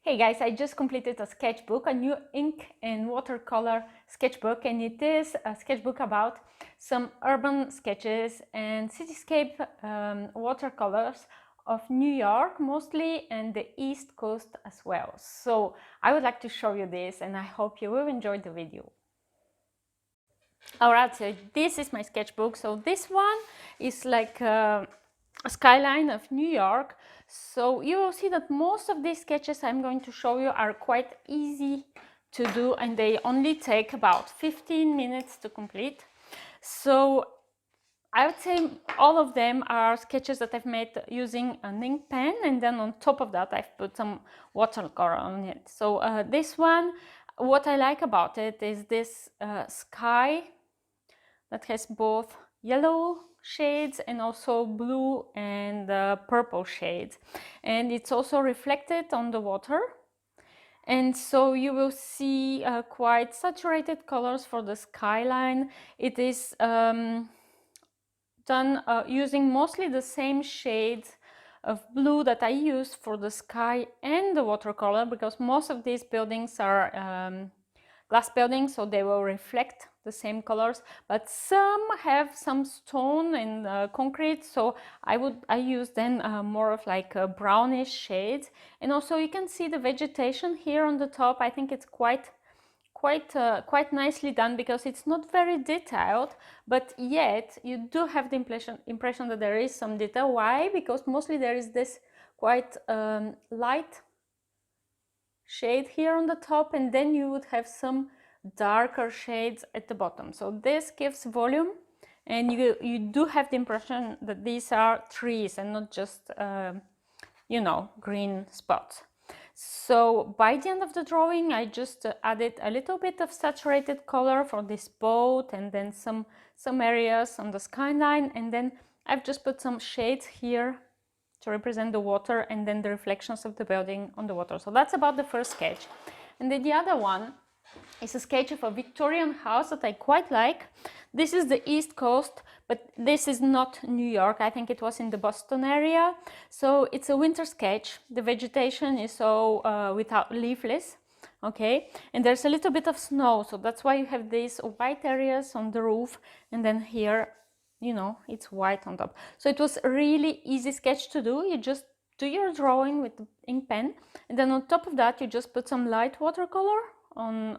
Hey guys, I just completed a sketchbook, a new ink and watercolor sketchbook, and it is a sketchbook about some urban sketches and cityscape watercolors of New York mostly, and the East Coast as well. So I would like to show you this, and I hope you will enjoy the video. Alright, so this is my sketchbook. So this one is like a skyline of New York. So you will see that most of these sketches I'm going to show you are quite easy to do, and they only take about 15 minutes to complete. So I would say all of them are sketches that I've made using an ink pen, and then on top of that I've put some watercolor on it. So this one, what I like about it is this sky that has both yellow shades and also blue and purple shades, and it's also reflected on the water, and so you will see quite saturated colors for the skyline. It is done using mostly the same shades of blue that I use for the sky and the watercolor, because most of these buildings are glass buildings, so they will reflect the same colors, but some have some stone and concrete, so I use then more of like a brownish shades. And also you can see the vegetation here on the top. I think it's quite nicely done, because it's not very detailed, but yet you do have the impression that there is some detail. Why? Because mostly there is this quite light shade here on the top, and then you would have some darker shades at the bottom. So this gives volume, and you do have the impression that these are trees and not just you know, green spots. So by the end of the drawing I just added a little bit of saturated color for this boat, and then some areas on the skyline, and then I've just put some shades here to represent the water, and then the reflections of the building on the water. So that's about the first sketch. And then the other one is a sketch of a Victorian house that I quite like. This is the East Coast, but this is not New York. I think it was in the Boston area. So it's a winter sketch. The vegetation is so without leafless, okay, and there's a little bit of snow, so that's why you have these white areas on the roof, and then here, you know, it's white on top. So it was a really easy sketch to do. You just do your drawing with the ink pen, and then on top of that you just put some light watercolor on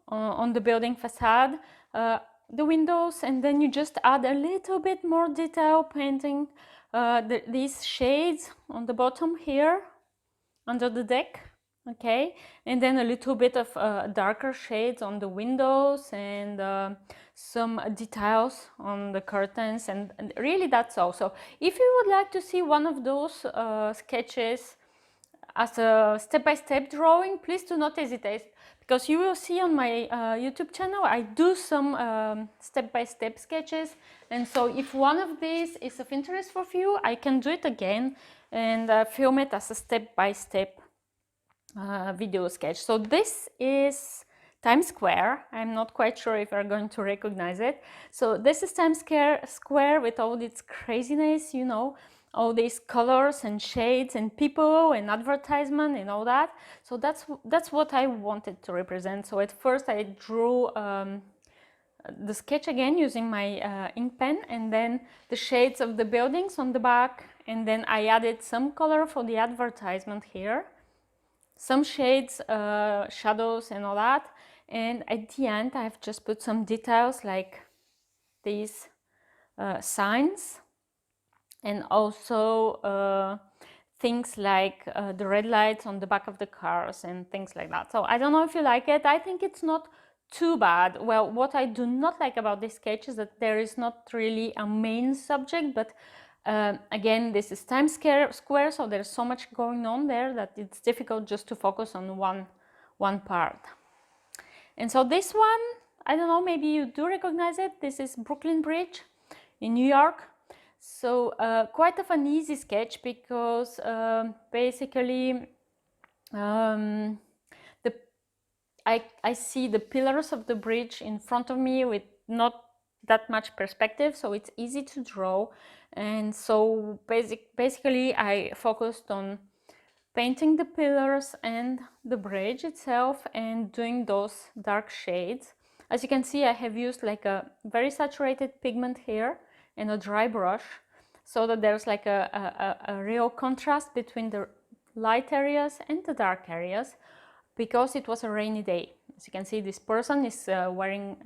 the building facade, the windows, and then you just add a little bit more detail, painting these shades on the bottom here under the deck, okay, and then a little bit of darker shades on the windows, and some details on the curtains, and really that's all. So if you would like to see one of those sketches as a step-by-step drawing, please do not hesitate, because you will see on my YouTube channel I do some step-by-step sketches, and so if one of these is of interest for you, I can do it again and film it as a step-by-step video sketch. So this is Times Square. I'm not quite sure if you're going to recognize it. So this is Times Square with all its craziness, you know, all these colors and shades and people and advertisement and all that. So that's what I wanted to represent. So at first I drew the sketch again using my ink pen, and then the shades of the buildings on the back, and then I added some color for the advertisement here, some shades, shadows and all that, and at the end I've just put some details like these signs, and also things like the red lights on the back of the cars and things like that. So I don't know if you like it. I think it's not too bad. Well, what I do not like about this sketch is that there is not really a main subject, but again, this is Times Square, so there's so much going on there that it's difficult just to focus on one part. And so this one, I don't know, maybe you do recognize it. This is Brooklyn Bridge in New York. So quite of an easy sketch, because basically I see the pillars of the bridge in front of me with not that much perspective, so it's easy to draw. And so basically I focused on painting the pillars and the bridge itself and doing those dark shades. As you can see, I have used like a very saturated pigment here and a dry brush, so that there's like a real contrast between the light areas and the dark areas, because it was a rainy day. As you can see, this person is carrying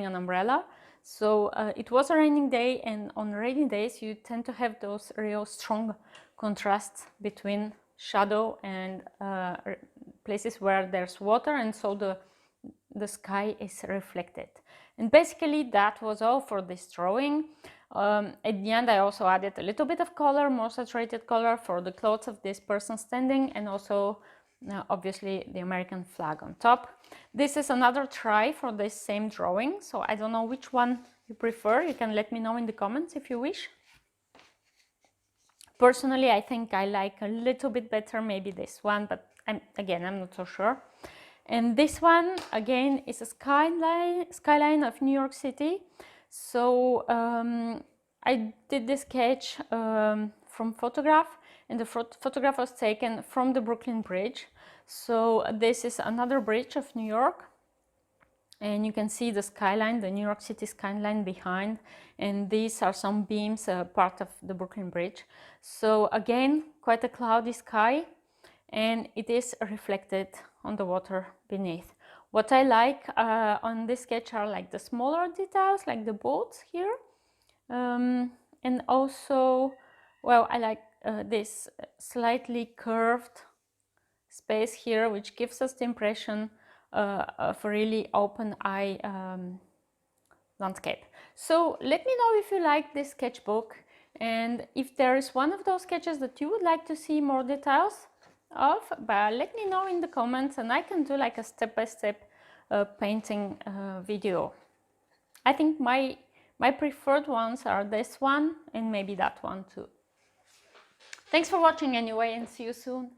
an umbrella. So it was a raining day, and on rainy days you tend to have those real strong contrasts between shadow and places where there's water, and so the sky is reflected. And basically that was all for this drawing. At the end I also added a little bit of color, more saturated color, for the clothes of this person standing, and also obviously the American flag on top. This is another try for this same drawing, so I don't know which one you prefer. You can let me know in the comments if you wish. Personally, I think I like a little bit better maybe this one, but I'm not so sure. And this one again is a skyline of New York City. So I did this sketch from photograph, and the photograph was taken from the Brooklyn Bridge. So this is another bridge of New York, and you can see the skyline, the New York City skyline behind, and these are some beams, part of the Brooklyn Bridge. So again, quite a cloudy sky, and it is reflected on the water beneath. What I like on this sketch are like the smaller details, like the boats here, and also, well, I like this slightly curved space here, which gives us the impression of a really open eye landscape. So let me know if you like this sketchbook, and if there is one of those sketches that you would like to see more details of, but let me know in the comments, and I can do like a step-by-step painting video. I think my preferred ones are this one and maybe that one too. Thanks for watching anyway, and see you soon.